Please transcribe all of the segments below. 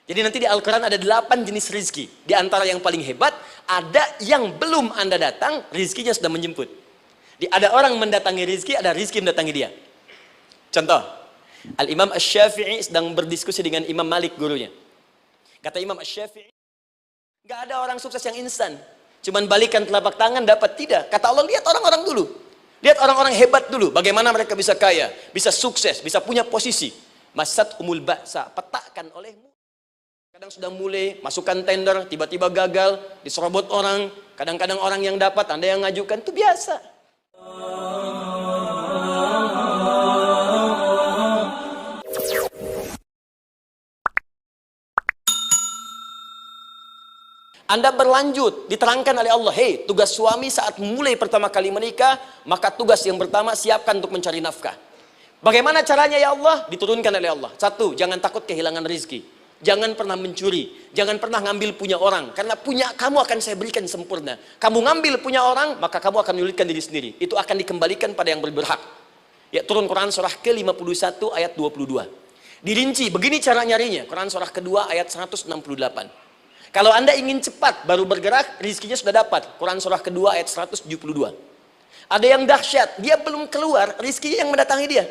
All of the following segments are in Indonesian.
Jadi nanti di Al-Quran ada 8 jenis rizki. Di antara yang paling hebat, ada yang belum Anda datang, rizkinya sudah menjemput. Ada orang mendatangi rizki, ada rizki mendatangi dia. Contoh, Al-Imam Asy-Syafi'i sedang berdiskusi dengan Imam Malik, gurunya. Kata Imam Asy-Syafi'i, nggak ada orang sukses yang instan. Cuman balikan telapak tangan dapat, tidak. Kata Allah, lihat orang-orang dulu. Lihat orang-orang hebat dulu. Bagaimana mereka bisa kaya, bisa sukses, bisa punya posisi. Masat umul ba'sa, petakan olehmu. Kadang sudah mulai, masukkan tender, tiba-tiba gagal, diserobot orang. Kadang-kadang orang yang dapat, Anda yang ngajukan, itu biasa. Anda berlanjut, diterangkan oleh Allah, hei, tugas suami saat mulai pertama kali menikah, maka tugas yang pertama siapkan untuk mencari nafkah. Bagaimana caranya ya Allah? Diturunkan oleh Allah. Satu, jangan takut kehilangan rezeki. Jangan pernah mencuri, jangan pernah ngambil punya orang, karena punya kamu akan saya berikan sempurna. Kamu ngambil punya orang, maka kamu akan menyulitkan diri sendiri. Itu akan dikembalikan pada yang berhak. Ya, turun Quran surah ke-51 ayat 22. Dirinci, begini cara nyarinya. Quran surah kedua ayat 168. Kalau Anda ingin cepat baru bergerak, rizkinya sudah dapat. Quran surah kedua ayat 172. Ada yang dahsyat, dia belum keluar, rizkinya yang mendatangi dia.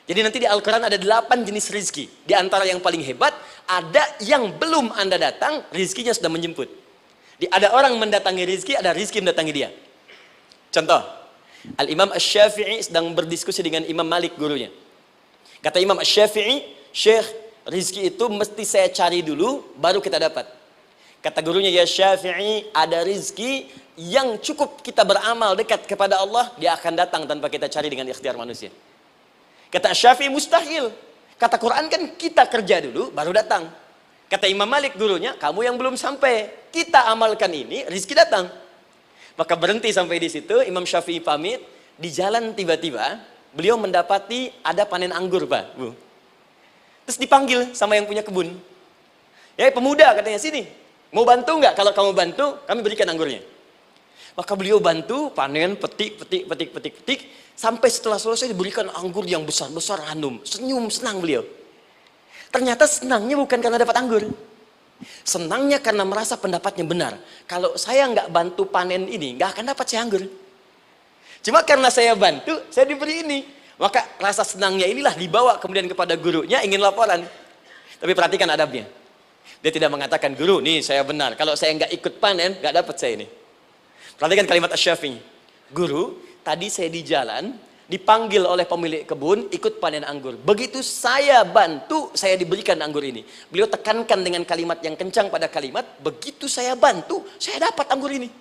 Jadi nanti di Al-Quran ada 8 jenis rizki. Di antara yang paling hebat, ada yang belum Anda datang, rizkinya sudah menjemput. Ada orang mendatangi rizki, ada rizki mendatangi dia. Contoh, Al-Imam Asy-Syafi'i sedang berdiskusi dengan Imam Malik, gurunya. Kata Imam Asy-Syafi'i, Syekh, rizki itu mesti saya cari dulu, baru kita dapat. Kata gurunya, ya Syafi'i, ada rizki yang cukup kita beramal dekat kepada Allah, dia akan datang tanpa kita cari dengan ikhtiar manusia. Kata Syafi'i, mustahil. Kata Quran kan kita kerja dulu, baru datang. Kata Imam Malik, gurunya, kamu yang belum sampai. Kita amalkan ini, rizki datang. Maka berhenti sampai di situ, Imam Syafi'i pamit, di jalan tiba-tiba, beliau mendapati ada panen anggur, Pak, Bu. Terus dipanggil sama yang punya kebun. Ya, pemuda katanya, sini. Mau bantu nggak? Kalau kamu bantu, kami berikan anggurnya. Maka beliau bantu, panen, petik. Sampai setelah selesai diberikan anggur yang besar-besar, hanum. Senyum, senang beliau. Ternyata senangnya bukan karena dapat anggur. Senangnya karena merasa pendapatnya benar. Kalau saya nggak bantu panen ini, nggak akan dapat saya anggur. Cuma karena saya bantu, saya diberi ini. Maka rasa senangnya inilah dibawa kemudian kepada gurunya, ingin laporan. Tapi perhatikan adabnya. Dia tidak mengatakan, guru, nih saya benar. Kalau saya nggak ikut panen, nggak dapat saya ini. Perhatikan kalimat Asy-Syafi'i. Guru, tadi saya di jalan, dipanggil oleh pemilik kebun, ikut panen anggur. Begitu saya bantu, saya diberikan anggur ini. Beliau tekankan dengan kalimat yang kencang pada kalimat, begitu saya bantu, saya dapat anggur ini.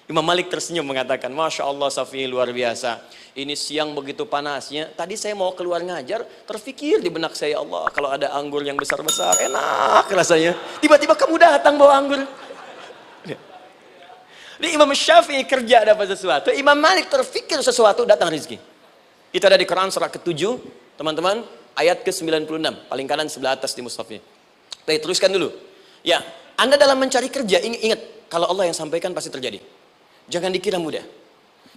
Imam Malik tersenyum mengatakan, Masya Allah Syafi'i, luar biasa. Ini siang begitu panasnya. Tadi saya mau keluar ngajar, terfikir di benak saya, Allah, kalau ada anggur yang besar-besar, enak rasanya. Tiba-tiba kamu datang bawa anggur. Jadi Imam Syafi'i kerja dapat sesuatu, Imam Malik terfikir sesuatu, datang rezeki. Itu ada di Quran surah ke-7, teman-teman, ayat ke-96, paling kanan sebelah atas di mushafnya. Baik, teruskan dulu. Ya, Anda dalam mencari kerja, ingat, kalau Allah yang sampaikan pasti terjadi. Jangan dikira mudah.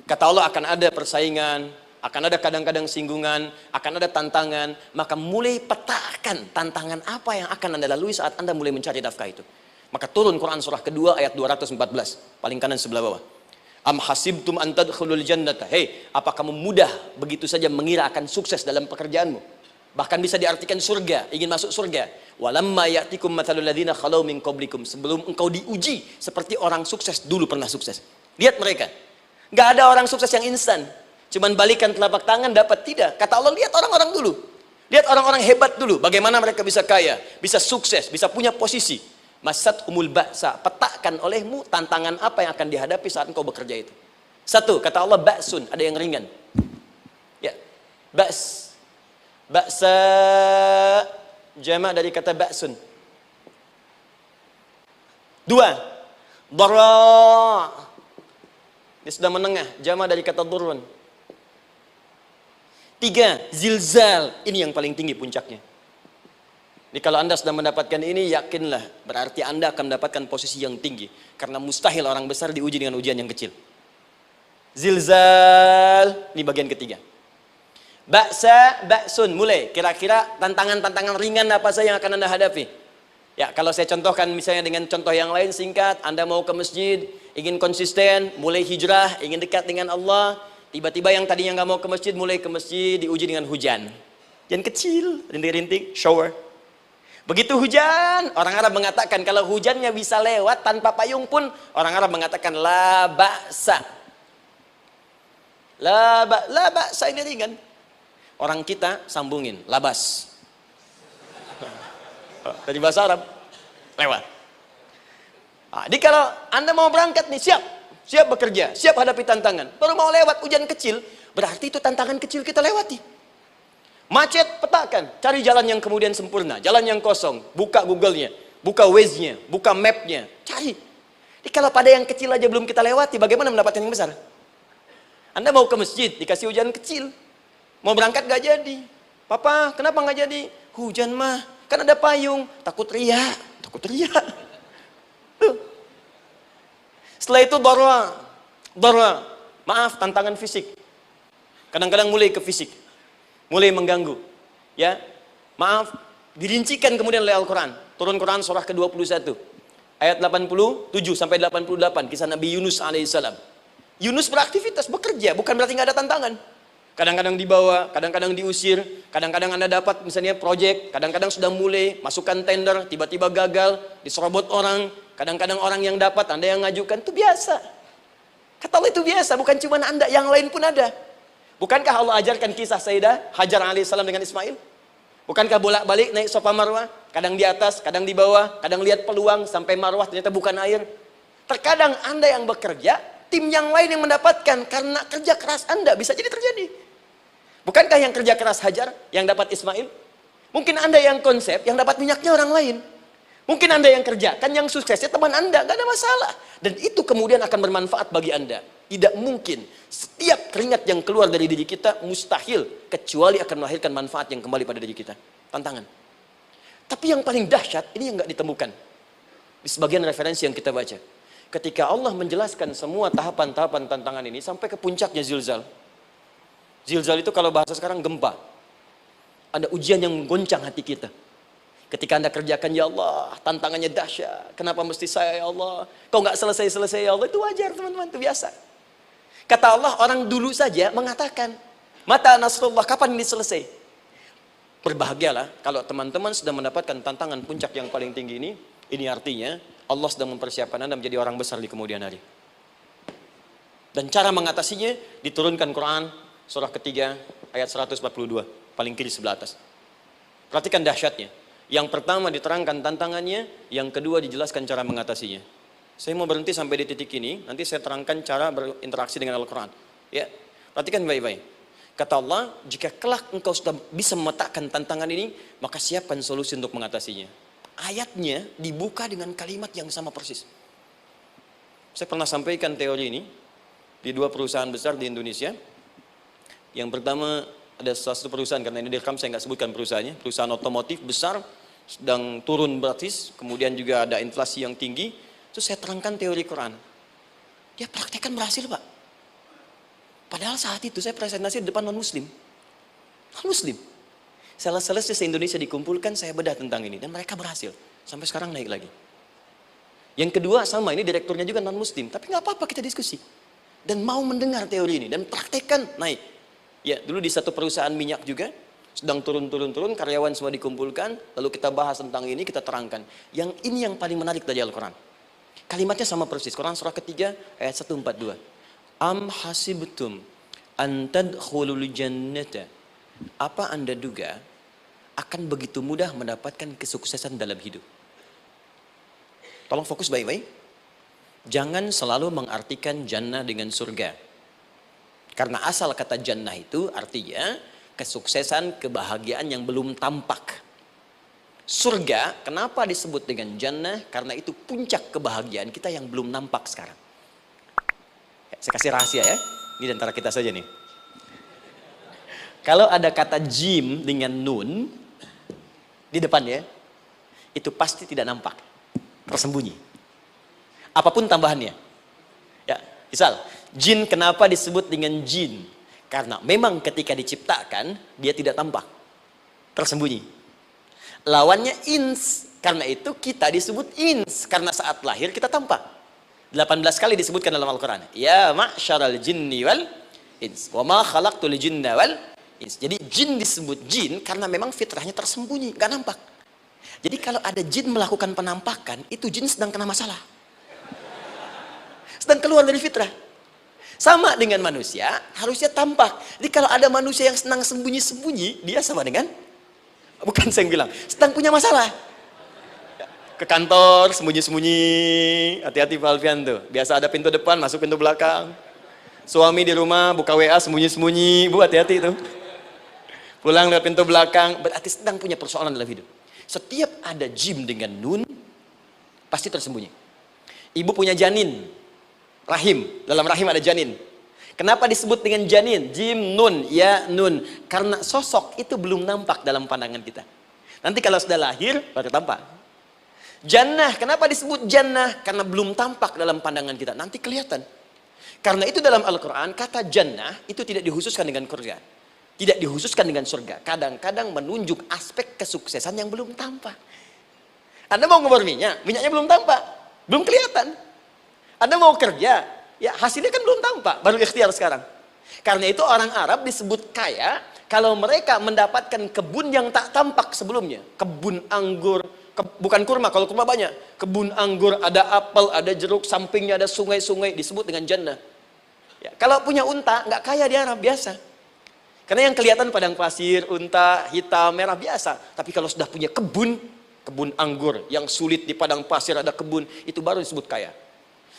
Kata Allah akan ada persaingan, akan ada kadang-kadang singgungan, akan ada tantangan. Maka mulai petakan tantangan apa yang akan Anda lalui saat Anda mulai mencari nafkah itu. Maka turun Quran surah kedua ayat 214, paling kanan sebelah bawah. Am hasibtum an tadkhulul jannata. Hei, apa kamu mudah begitu saja mengira akan sukses dalam pekerjaanmu? Bahkan bisa diartikan surga, ingin masuk surga. Walamma ya'tikum mathalul ladzina khalau min qablikum. Sebelum engkau diuji seperti orang sukses dulu pernah sukses. Lihat mereka. Nggak ada orang sukses yang instan. Cuman balikan telapak tangan dapat, tidak. Kata Allah, lihat orang-orang dulu. Lihat orang-orang hebat dulu. Bagaimana mereka bisa kaya, bisa sukses, bisa punya posisi. Masat umul ba'sa, petakan olehmu tantangan apa yang akan dihadapi saat engkau bekerja itu. Satu, kata Allah, ba'sun, ada yang ringan. Ya, ba's. Ba'sa, jama' dari kata ba'sun. Dua, dara'. Dia sudah menengah, jama' dari kata durun. Tiga, zilzal. Ini yang paling tinggi puncaknya. Jadi kalau Anda sudah mendapatkan ini, yakinlah, berarti Anda akan mendapatkan posisi yang tinggi. Karena mustahil orang besar diuji dengan ujian yang kecil. Zilzal, ini bagian ketiga. ba'sun. Mulai. Kira-kira tantangan-tantangan ringan apa saja yang akan Anda hadapi? Ya, kalau saya contohkan misalnya dengan contoh yang lain singkat, Anda mau ke masjid, ingin konsisten, mulai hijrah, ingin dekat dengan Allah, tiba-tiba yang tadinya nggak mau ke masjid, mulai ke masjid, diuji dengan hujan. Hujan kecil, rintik-rintik, shower. Begitu hujan, orang Arab mengatakan kalau hujannya bisa lewat tanpa payung pun, orang Arab mengatakan la ba'sa. La ba'sa ini ringan. Orang kita sambungin, labas. Dari bahasa Arab, lewat. Nah, jadi kalau Anda mau berangkat nih, siap bekerja, siap hadapi tantangan. Baru mau lewat hujan kecil, berarti itu tantangan kecil kita lewati. Macet, petakan, cari jalan yang kemudian sempurna, jalan yang kosong, buka Google-nya, buka Waze-nya, buka map-nya, cari. Jadi kalau pada yang kecil aja belum kita lewati, bagaimana mendapatkan yang besar? Anda mau ke masjid, dikasih hujan kecil, mau berangkat gak jadi. Papa, kenapa gak jadi? Hujan mah, kan ada payung, takut riak. Tuh. Setelah itu darwa, maaf, tantangan fisik. Kadang-kadang mulai ke fisik. Mulai mengganggu, ya, maaf, dirincikan kemudian oleh Al-Quran. Turun Quran surah ke-21, ayat 87 sampai 88, kisah Nabi Yunus alaihissalam. Yunus beraktivitas, bekerja, bukan berarti nggak ada tantangan. Kadang-kadang dibawa, kadang-kadang diusir, kadang-kadang Anda dapat misalnya proyek, kadang-kadang sudah mulai, masukkan tender, tiba-tiba gagal, diserobot orang, kadang-kadang orang yang dapat, Anda yang ngajukan, itu biasa. Kata Allah itu biasa, bukan cuma Anda, yang lain pun ada. Bukankah Allah ajarkan kisah Sayyidah Hajar alaihissalam dengan Ismail? Bukankah bolak-balik naik Safa Marwah? Kadang di atas, kadang di bawah, kadang lihat peluang sampai Marwah ternyata bukan air. Terkadang Anda yang bekerja, tim yang lain yang mendapatkan karena kerja keras Anda bisa jadi terjadi. Bukankah yang kerja keras Hajar yang dapat Ismail? Mungkin Anda yang konsep, yang dapat minyaknya orang lain. Mungkin Anda yang kerja, kan yang suksesnya teman Anda, gak ada masalah. Dan itu kemudian akan bermanfaat bagi Anda. Tidak mungkin setiap keringat yang keluar dari diri kita mustahil kecuali akan melahirkan manfaat yang kembali pada diri kita. Tantangan. Tapi yang paling dahsyat ini yang nggak ditemukan di sebagian referensi yang kita baca. Ketika Allah menjelaskan semua tahapan-tahapan tantangan ini sampai ke puncaknya zilzal. Zilzal itu kalau bahasa sekarang gempa. Ada ujian yang menggoncang hati kita. Ketika Anda kerjakan, ya Allah, tantangannya dahsyat. Kenapa mesti saya, ya Allah? Kau nggak selesai-selesai, ya Allah. Itu wajar, teman-teman. Itu biasa. Kata Allah, orang dulu saja mengatakan, mata nasrullah, kapan ini selesai? Berbahagialah kalau teman-teman sudah mendapatkan tantangan puncak yang paling tinggi ini. Ini artinya Allah sedang mempersiapkan Anda menjadi orang besar di kemudian hari. Dan cara mengatasinya diturunkan Quran surah ketiga ayat 142, paling kiri sebelah atas. Perhatikan dahsyatnya. Yang pertama diterangkan tantangannya, yang kedua dijelaskan cara mengatasinya. Saya mau berhenti sampai di titik ini, nanti saya terangkan cara berinteraksi dengan Al-Quran. Ya, perhatikan baik-baik. Kata Allah, jika kelak engkau sudah bisa memetakan tantangan ini, maka siapkan solusi untuk mengatasinya. Ayatnya dibuka dengan kalimat yang sama persis. Saya pernah sampaikan teori ini di dua perusahaan besar di Indonesia. Yang pertama ada satu perusahaan, karena ini direkam saya nggak sebutkan perusahaannya, perusahaan otomotif besar, sedang turun gratis, kemudian juga ada inflasi yang tinggi. Terus saya terangkan teori Quran. Dia praktekkan berhasil, Pak. Padahal saat itu saya presentasi di depan non-muslim. Non-muslim. Sales-salesnya se-Indonesia dikumpulkan, saya bedah tentang ini. Dan mereka berhasil. Sampai sekarang naik lagi. Yang kedua sama, ini direkturnya juga non-muslim. Tapi nggak apa-apa kita diskusi. Dan mau mendengar teori ini. Dan praktekkan, naik. Ya, dulu di satu perusahaan minyak juga. Sedang turun, karyawan semua dikumpulkan. Lalu kita bahas tentang ini, kita terangkan. Yang ini yang paling menarik dari Al-Quran. Kalimatnya sama persis. Quran surah ketiga ayat 142. Am hasibtum an tadkhulul jannata. Apa Anda duga akan begitu mudah mendapatkan kesuksesan dalam hidup? Tolong fokus baik-baik. Jangan selalu mengartikan jannah dengan surga. Karena asal kata jannah itu artinya kesuksesan, kebahagiaan yang belum tampak. Surga, kenapa disebut dengan jannah? Karena itu puncak kebahagiaan kita yang belum nampak sekarang. Saya kasih rahasia ya, ini di antara kita saja nih. Kalau ada kata jim dengan nun di depannya, itu pasti tidak nampak, tersembunyi. Apapun tambahannya. Ya, misal, jin kenapa disebut dengan jin? Karena memang ketika diciptakan, dia tidak tampak. Tersembunyi. Lawannya ins. Karena itu kita disebut ins. Karena saat lahir kita tampak. 18 kali disebutkan dalam Al-Quran. Ya ma'syaral jinni wal ins. Wa ma khalaqtul jinna wal ins. Jadi jin disebut jin karena memang fitrahnya tersembunyi. Gak nampak. Jadi kalau ada jin melakukan penampakan, itu jin sedang kena masalah. Sedang keluar dari fitrah. Sama dengan manusia, harusnya tampak. Jadi kalau ada manusia yang senang sembunyi-sembunyi, dia sama dengan, bukan saya yang bilang, sedang punya masalah. Ke kantor, sembunyi-sembunyi, hati-hati Pak Alfian tuh. Biasa ada pintu depan, masuk pintu belakang. Suami di rumah, buka WA, sembunyi-sembunyi. Bu, hati-hati tuh. Pulang lewat pintu belakang, berarti sedang punya persoalan dalam hidup. Setiap ada jim dengan nun, pasti tersembunyi. Ibu punya janin, rahim, dalam rahim ada janin. Kenapa disebut dengan janin? Jim, nun, ya, nun. Karena sosok itu belum nampak dalam pandangan kita. Nanti kalau sudah lahir, baru tampak. Jannah, kenapa disebut jannah? Karena belum tampak dalam pandangan kita. Nanti kelihatan. Karena itu dalam Al-Quran, kata jannah itu tidak dikhususkan dengan surga. Tidak dikhususkan dengan surga. Kadang-kadang menunjuk aspek kesuksesan yang belum tampak. Anda mau ngebor minyak, minyaknya belum tampak. Belum kelihatan. Anda mau kerja, ya hasilnya kan belum tampak. Baru ikhtiar sekarang. Karena itu orang Arab disebut kaya, kalau mereka mendapatkan kebun yang tak tampak sebelumnya. Kebun anggur, bukan kurma, kalau kurma banyak. Kebun anggur, ada apel, ada jeruk, sampingnya ada sungai-sungai, disebut dengan jannah. Ya, kalau punya unta, nggak kaya di Arab, biasa. Karena yang kelihatan padang pasir, unta, hitam, merah, biasa. Tapi kalau sudah punya kebun, kebun anggur, yang sulit di padang pasir ada kebun, itu baru disebut kaya.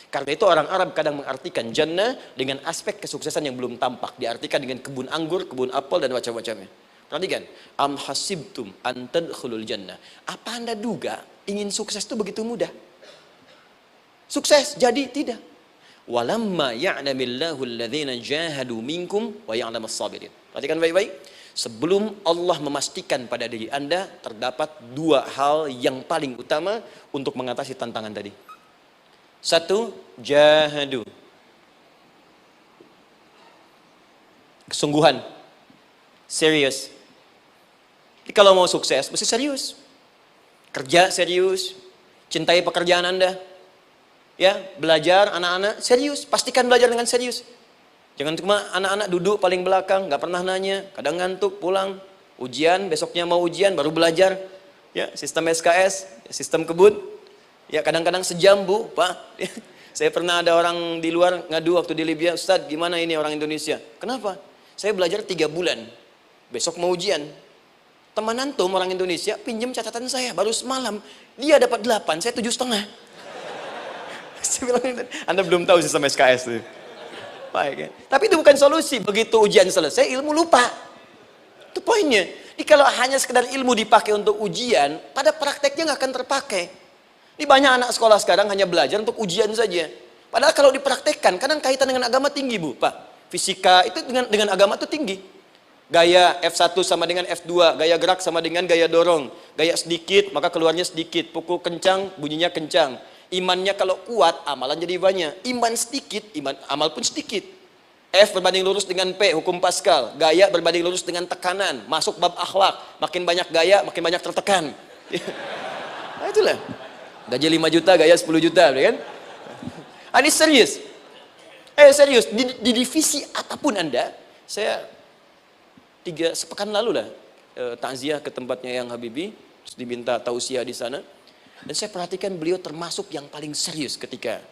Karena itu orang Arab kadang mengartikan jannah dengan aspek kesuksesan yang belum tampak. Diartikan dengan kebun anggur, kebun apel, dan macam-macamnya. Perhatikan, am hasibtum an tadkhulul jannah. Apa Anda duga ingin sukses itu begitu mudah? Sukses jadi tidak. Walamma ya'lamillahu alladhina jahadu minkum wa ya'lamas sabirin. Perhatikan baik-baik. Sebelum Allah memastikan pada diri Anda terdapat dua hal yang paling utama untuk mengatasi tantangan tadi. Satu, jahadu. Kesungguhan. Serius. Jadi kalau mau sukses, mesti serius. Kerja serius. Cintai pekerjaan Anda. Ya, belajar anak-anak serius. Pastikan belajar dengan serius. Jangan cuma anak-anak duduk paling belakang, nggak pernah nanya, kadang ngantuk, pulang, ujian, besoknya mau ujian, baru belajar. Ya, sistem SKS, sistem kebut. Ya, kadang-kadang sejam, Bu, Pak. Saya pernah ada orang di luar ngadu waktu di Libya, Ustadz, gimana ini orang Indonesia? Kenapa? Saya belajar 3 bulan, besok mau ujian. Teman antum orang Indonesia pinjam catatan saya, baru semalam, dia dapat 8, saya 7,5. Saya bilang, Anda belum tahu sistem SKS itu. Baik, ya. Tapi itu bukan solusi. Begitu ujian selesai, ilmu lupa. Itu poinnya. Jadi kalau hanya sekedar ilmu dipakai untuk ujian, pada prakteknya nggak akan terpakai. Ini banyak anak sekolah sekarang hanya belajar untuk ujian saja. Padahal kalau dipraktekkan, kadang kaitan dengan agama tinggi, Bu, Pak. Fisika itu dengan agama itu tinggi. Gaya F1 sama dengan F2, gaya gerak sama dengan gaya dorong. Gaya sedikit, maka keluarnya sedikit. Pukul kencang, bunyinya kencang. Imannya kalau kuat, amalan jadi banyak. Iman sedikit, amal pun sedikit. F berbanding lurus dengan P, hukum Pascal. Gaya berbanding lurus dengan tekanan. Masuk bab akhlak. Makin banyak gaya, makin banyak tertekan. Nah, itulah. Gaji 5 juta, gaya 10 juta. Kan? Ini serius. Serius. Di divisi apapun Anda, saya 3 sepekan lalu lah, takziah ke tempatnya yang Habibie. Terus diminta tausiah di sana. Dan saya perhatikan beliau termasuk yang paling serius ketika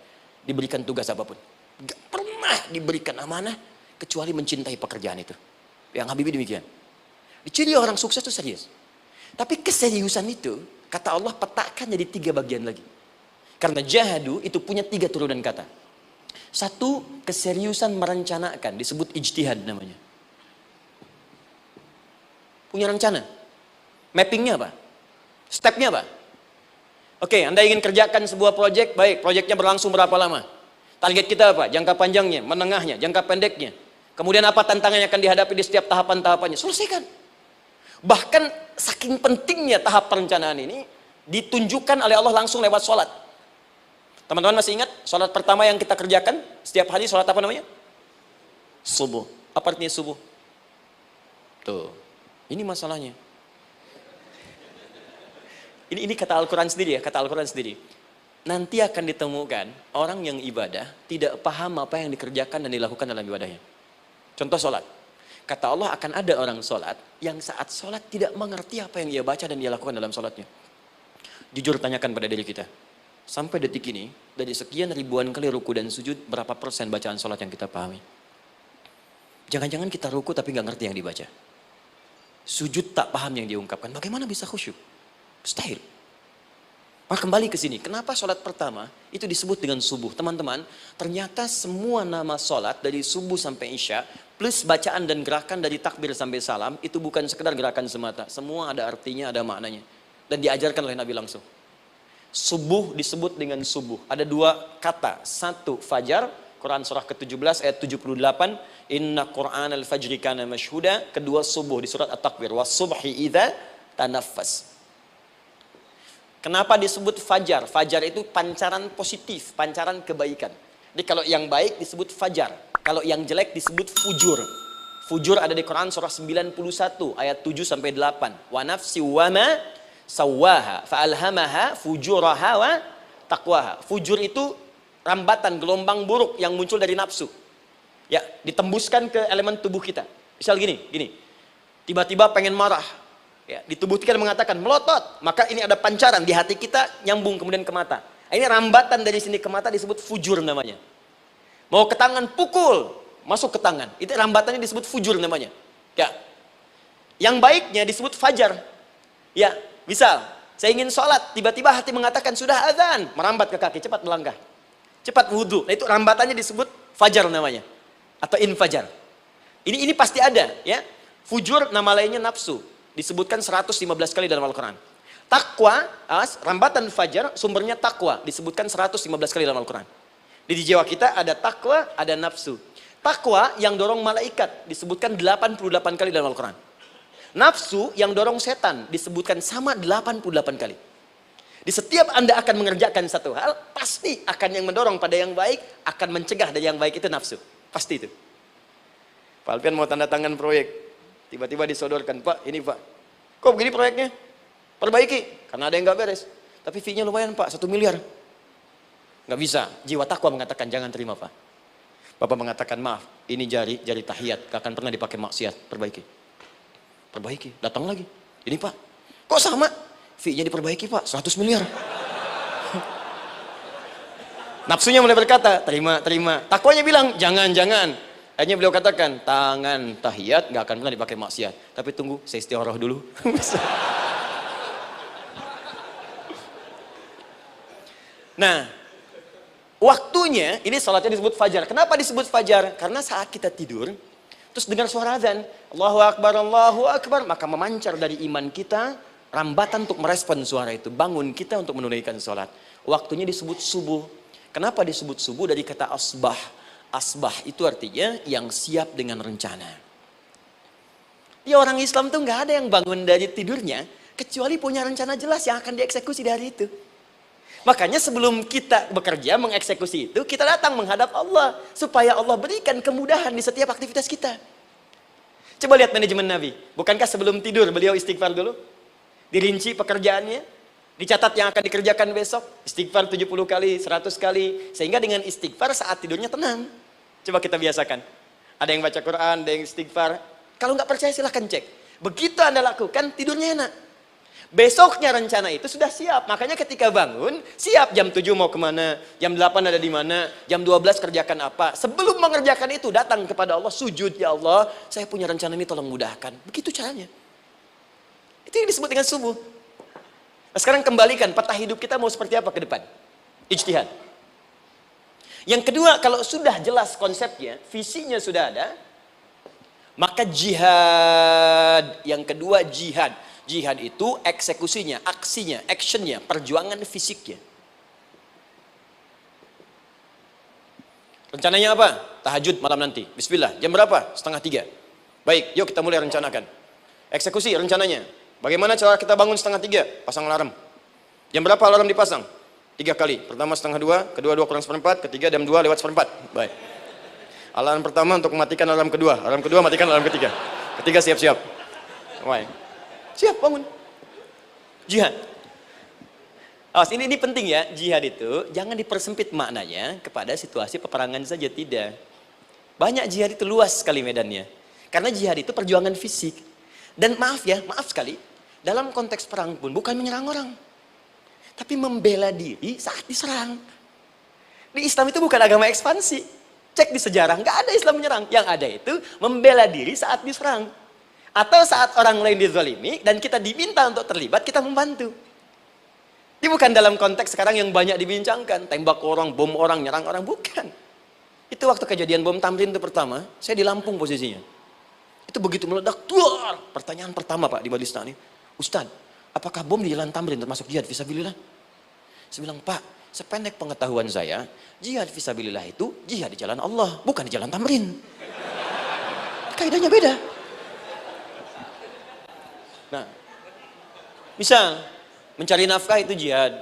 diberikan tugas apapun. Gak pernah diberikan amanah kecuali mencintai pekerjaan itu. Yang Habibie demikian. Ciri orang sukses itu serius. Tapi keseriusan itu, kata Allah petakan jadi 3 bagian lagi. Karena jahadu itu punya 3 turunan kata. Satu, keseriusan merencanakan, disebut ijtihad namanya. Punya rencana. Mappingnya apa? Stepnya apa? Oke, Anda ingin kerjakan sebuah proyek, baik, proyeknya berlangsung berapa lama? Target kita apa? Jangka panjangnya, menengahnya, jangka pendeknya. Kemudian apa tantangan yang akan dihadapi di setiap tahapan-tahapannya? Selesaikan. Bahkan saking pentingnya tahap perencanaan ini, ditunjukkan oleh Allah langsung lewat sholat. Teman-teman masih ingat sholat pertama yang kita kerjakan? Setiap hari sholat apa namanya? Subuh. Apa artinya subuh? Tuh, ini masalahnya. Ini kata Al-Quran sendiri ya, kata Al-Quran sendiri. Nanti akan ditemukan orang yang ibadah tidak paham apa yang dikerjakan dan dilakukan dalam ibadahnya. Contoh sholat. Kata Allah akan ada orang sholat yang saat sholat tidak mengerti apa yang ia baca dan dia lakukan dalam sholatnya. Jujur tanyakan pada diri kita. Sampai detik ini, dari sekian ribuan kali ruku dan sujud, berapa persen bacaan sholat yang kita pahami? Jangan-jangan kita ruku tapi nggak ngerti yang dibaca. Sujud tak paham yang diungkapkan. Bagaimana bisa khusyuk? Mustahil. Maka kembali ke sini. Kenapa sholat pertama itu disebut dengan subuh? Teman-teman, ternyata semua nama sholat dari subuh sampai isya, plus bacaan dan gerakan dari takbir sampai salam, itu bukan sekedar gerakan semata. Semua ada artinya, ada maknanya. Dan diajarkan oleh Nabi langsung. Subuh disebut dengan subuh. Ada dua kata. Satu, fajar. Quran surah ke-17 ayat 78. Inna Qur'an al-fajri kana mashhuda. Kedua, subuh di surat At-Takwir. Was-subhi idza tanaffas. Kenapa disebut fajar? Fajar itu pancaran positif, pancaran kebaikan. Jadi kalau yang baik disebut fajar. Kalau yang jelek disebut fujur. Fujur ada di Quran surah 91 ayat 7 sampai 8. Wa nafsi wa ma sawwaha fa'alhamaha fujuraha wa taqwaha. Fujur itu rambatan gelombang buruk yang muncul dari nafsu. Ya, ditembuskan ke elemen tubuh kita. Misal gini. Tiba-tiba pengen marah. Ya, di tubuh kita mengatakan melotot, maka ini ada pancaran di hati kita nyambung kemudian ke mata. Ini rambatan dari sini ke mata disebut fujur namanya. Mau ke tangan pukul, masuk ke tangan. Itu rambatannya disebut fujur namanya. Ya. Yang baiknya disebut fajar. Ya, misal saya ingin sholat, tiba-tiba hati mengatakan sudah azan, merambat ke kaki, cepat melangkah. Cepat wudhu. Nah, itu rambatannya disebut fajar namanya. Atau infajar. Ini pasti ada, ya. Fujur nama lainnya nafsu. Disebutkan 115 kali dalam Al-Quran. Takwa, rambatan fajar, sumbernya takwa. Disebutkan 115 kali dalam Al-Quran. Di jiwa kita ada takwa, ada nafsu. Takwa yang dorong malaikat, disebutkan 88 kali dalam Al-Quran. Nafsu yang dorong setan, disebutkan sama 88 kali. Di setiap Anda akan mengerjakan satu hal, pasti akan yang mendorong pada yang baik, akan mencegah dari yang baik itu nafsu. Pasti itu. Pak Alpian mau tanda tangan proyek. Tiba-tiba disodorkan, Pak, ini Pak. Kok begini proyeknya? Perbaiki, karena ada yang nggak beres. Tapi fee-nya lumayan Pak, 1 miliar. Nggak bisa, jiwa takwa mengatakan jangan terima Pak. Bapak mengatakan maaf, ini jari tahiyat, gak akan pernah dipakai maksiat, perbaiki, datang lagi. Ini Pak, kok sama? Fee-nya diperbaiki Pak, 100 miliar. Nafsunya mulai berkata, terima. Takwanya bilang, jangan. Akhirnya beliau katakan, tangan tahiyat gak akan pernah dipakai maksiat. Tapi tunggu, saya istiqoroh dulu. Nah, waktunya, ini salatnya disebut fajar. Kenapa disebut fajar? Karena saat kita tidur, terus dengar suara azan, Allahu Akbar, maka memancar dari iman kita, rambatan untuk merespon suara itu. Bangun kita untuk menunaikan salat. Waktunya disebut subuh. Kenapa disebut subuh? Dari kata asbah. Asbah itu artinya yang siap dengan rencana. Ya, orang Islam tuh nggak ada yang bangun dari tidurnya kecuali punya rencana jelas yang akan dieksekusi di hari itu. Makanya sebelum kita bekerja mengeksekusi itu, kita datang menghadap Allah supaya Allah berikan kemudahan di setiap aktivitas kita. Coba lihat manajemen Nabi. Bukankah sebelum tidur beliau istighfar dulu? Dirinci pekerjaannya, dicatat yang akan dikerjakan besok, istighfar 70 kali, 100 kali, sehingga dengan istighfar saat tidurnya tenang. Coba kita biasakan. Ada yang baca Quran, ada yang istighfar. Kalau nggak percaya silahkan cek. Begitu Anda lakukan, tidurnya enak. Besoknya rencana itu sudah siap. Makanya ketika bangun, siap jam 7 mau kemana, jam 8 ada di mana, jam 12 kerjakan apa. Sebelum mengerjakan itu, datang kepada Allah, sujud, ya Allah, saya punya rencana ini tolong mudahkan. Begitu caranya. Itu yang disebut dengan subuh. Nah, sekarang kembalikan peta hidup kita mau seperti apa ke depan. Ijtihad. Yang kedua, kalau sudah jelas konsepnya, visinya sudah ada, maka jihad. Yang kedua jihad. Jihad itu eksekusinya, aksinya, actionnya, perjuangan fisiknya. Rencananya apa? Tahajud malam nanti. Bismillah. Jam berapa? 2:30. Baik, yuk kita mulai rencanakan. Eksekusi rencananya. Bagaimana cara kita bangun 2:30? Pasang alarm. Jam berapa alarm dipasang? 3 kali. Pertama 1:30, kedua 2 kurang 1/4, ketiga jam 2 lewat 1/4. Baik. Alarm pertama untuk mematikan alarm kedua matikan alarm ketiga. Ketiga siap-siap. Why? Siap bangun. Jihad. Awas, ini penting ya, jihad itu jangan dipersempit maknanya kepada situasi peperangan saja, tidak. Banyak jihad itu luas sekali medannya. Karena jihad itu perjuangan fisik. Dan maaf sekali, dalam konteks perang pun bukan menyerang orang. Tapi membela diri saat diserang. Di Islam itu bukan agama ekspansi. Cek di sejarah, nggak ada Islam menyerang. Yang ada itu membela diri saat diserang. Atau saat orang lain dizalimi dan kita diminta untuk terlibat, kita membantu. Ini bukan dalam konteks sekarang yang banyak dibincangkan, tembak orang, bom orang, nyerang orang, bukan. Itu waktu kejadian bom Tamrin itu pertama, saya di Lampung posisinya. Itu begitu meledak, tuar. Pertanyaan pertama Pak di Majelis Taklim, Ustadz, apakah bom di jalan Tamrin termasuk jihad fisabilillah? Saya bilang, Pak, sependek pengetahuan saya, jihad fisabilillah itu jihad di jalan Allah, bukan di jalan Tamrin. Kaidahnya beda. Nah, misal mencari nafkah itu jihad.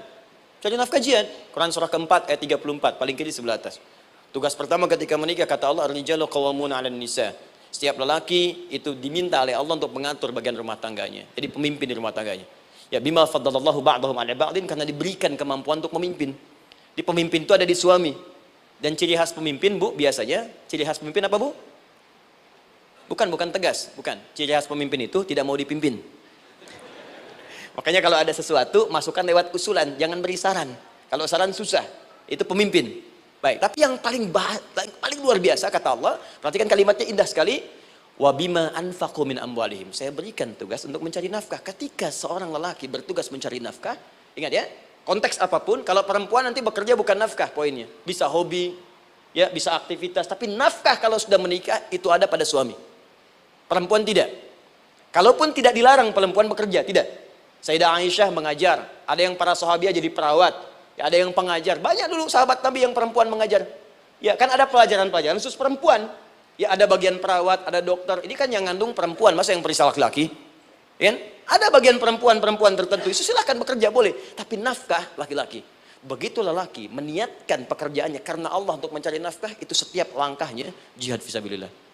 Cari nafkah jihad. Quran surah keempat ayat 34, paling kiri sebelah atas. Tugas pertama ketika menikah kata Allah, ar-rijalu qawwamuna 'alan nisa. Setiap lelaki itu diminta oleh Allah untuk mengatur bagian rumah tangganya. Jadi pemimpin di rumah tangganya. Ya bima faddalallahu ba'dahum 'ala ba'din, karena diberikan kemampuan untuk memimpin. Di pemimpin itu ada di suami. Dan ciri khas pemimpin, Bu, biasanya ciri khas pemimpin apa, Bu? Bukan tegas, bukan. Ciri khas pemimpin itu tidak mau dipimpin. Makanya kalau ada sesuatu, masukkan lewat usulan, jangan beri saran. Kalau saran susah, itu pemimpin. Baik, tapi yang paling luar biasa kata Allah, perhatikan kalimatnya indah sekali. Wa bima anfaqu min amwalihim. Saya berikan tugas untuk mencari nafkah. Ketika seorang lelaki bertugas mencari nafkah, ingat ya, konteks apapun, kalau perempuan nanti bekerja bukan nafkah poinnya. Bisa hobi, ya, bisa aktivitas, tapi nafkah kalau sudah menikah itu ada pada suami. Perempuan tidak. Kalaupun tidak dilarang perempuan bekerja, tidak. Sayyidah Aisyah mengajar, ada yang para sahabiah jadi perawat, ya, ada yang pengajar. Banyak dulu sahabat Nabi yang perempuan mengajar. Ya, kan ada pelajaran-pelajaran khusus perempuan. Ya, ada bagian perawat, ada dokter. Ini kan yang ngandung perempuan, masa yang periksa laki-laki? Ya, ada bagian perempuan tertentu. Itu silahkan bekerja boleh, tapi nafkah laki-laki. Begitu lelaki meniatkan pekerjaannya karena Allah untuk mencari nafkah, itu setiap langkahnya jihad fisabilillah.